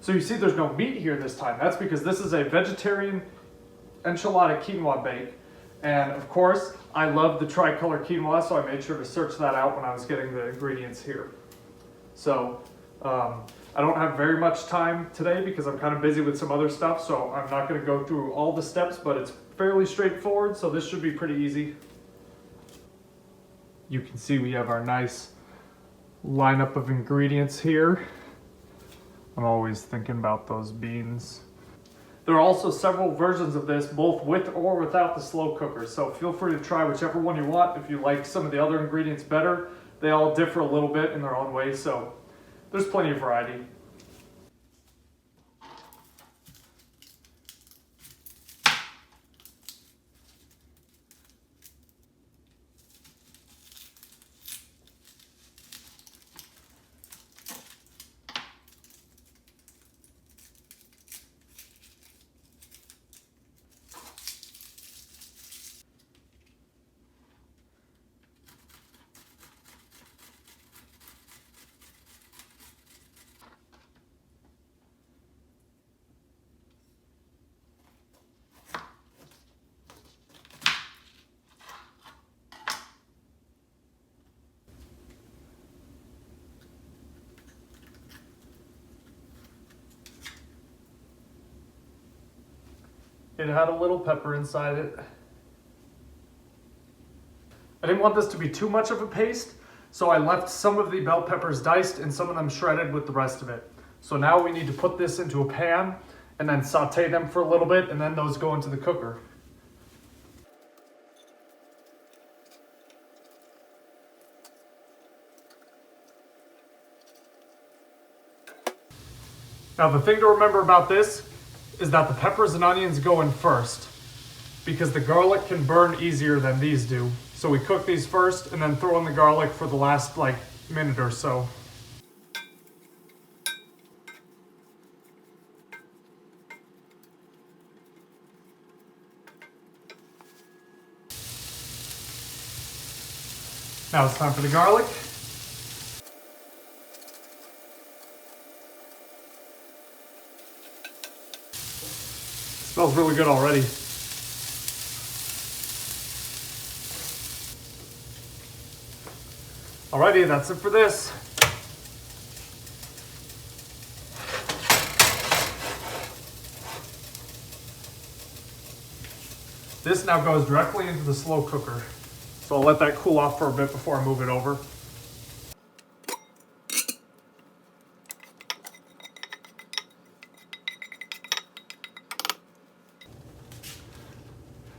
So you see there's no meat here this time. That's because this is a vegetarian enchilada quinoa bake. And of course, I love the tricolor quinoa, so I made sure to search that out when I was getting the ingredients here. So I don't have very much time today because I'm kind of busy with some other stuff, so I'm not going to go through all the steps, but it's fairly straightforward, so this should be pretty easy. You can see we have our nice lineup of ingredients here. I'm always thinking about those beans. There are also several versions of this, both with or without the slow cooker, so feel free to try whichever one you want. If you like some of the other ingredients better, they all differ a little bit in their own way, so there's plenty of variety. It had a little pepper inside it. I didn't want this to be too much of a paste, so I left some of the bell peppers diced and some of them shredded with the rest of it. So now we need to put this into a pan and then saute them for a little bit, and then those go into the cooker. Now the thing to remember about this is that the peppers and onions go in first because the garlic can burn easier than these do. So we cook these first and then throw in the garlic for the last minute or so. Now it's time for the garlic. Smells really good already. Alrighty, that's it for this. This now goes directly into the slow cooker. So I'll let that cool off for a bit before I move it over.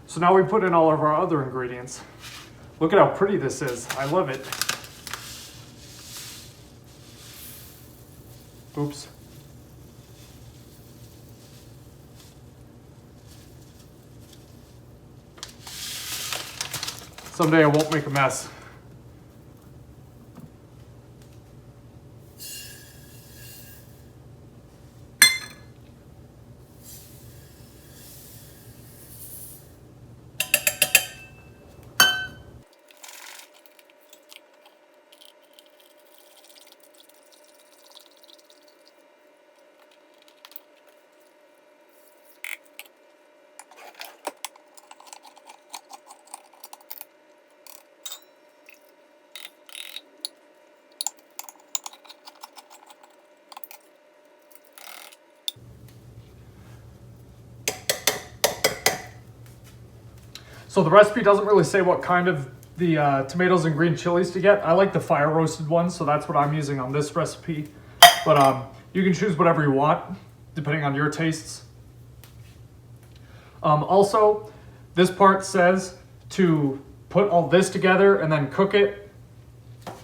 So now we put in all of our other ingredients. Look at how pretty this is. I love it. Oops. Someday I won't make a mess. So the recipe doesn't really say what kind of the tomatoes and green chilies to get. I like the fire roasted ones, so that's what I'm using on this recipe. But you can choose whatever you want, depending on your tastes. Also, this part says to put all this together and then cook it,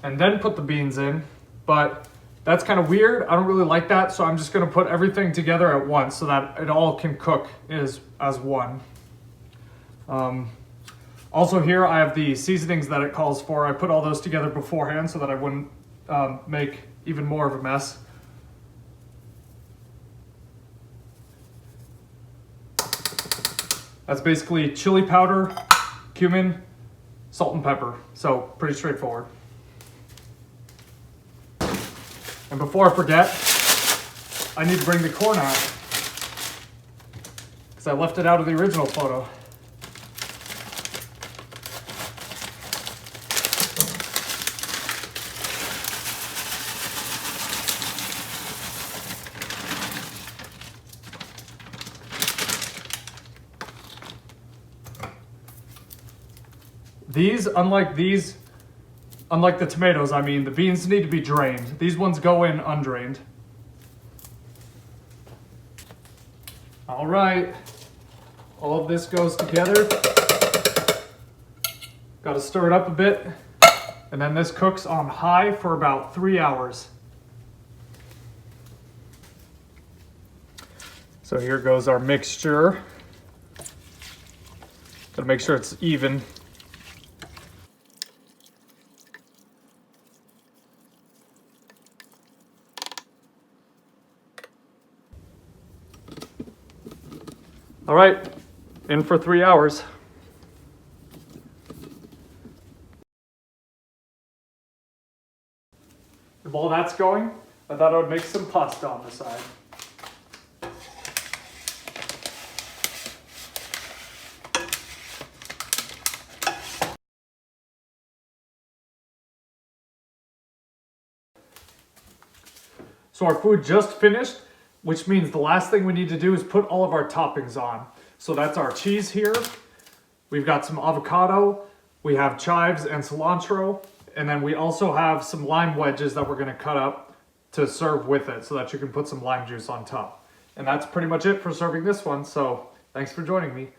and then put the beans in. But that's kind of weird. I don't really like that, so I'm just gonna put everything together at once so that it all can cook as one. Also here I have the seasonings that it calls for. I put all those together beforehand so that I wouldn't make even more of a mess. That's basically chili powder, cumin, salt and pepper. So pretty straightforward. And before I forget, I need to bring the corn out because I left it out of the original photo. Unlike the tomatoes, I mean, the beans need to be drained. These ones go in undrained. All right, all of this goes together. Got to stir it up a bit, and then this cooks on high for about 3 hours. So here goes our mixture. Got to make sure it's even. All right, in for 3 hours. While that's going, I thought I would make some pasta on the side. So our food just finished, which means the last thing we need to do is put all of our toppings on. So that's our cheese here. We've got some avocado, we have chives and cilantro, and then we also have some lime wedges that we're gonna cut up to serve with it so that you can put some lime juice on top. And that's pretty much it for serving this one, so thanks for joining me.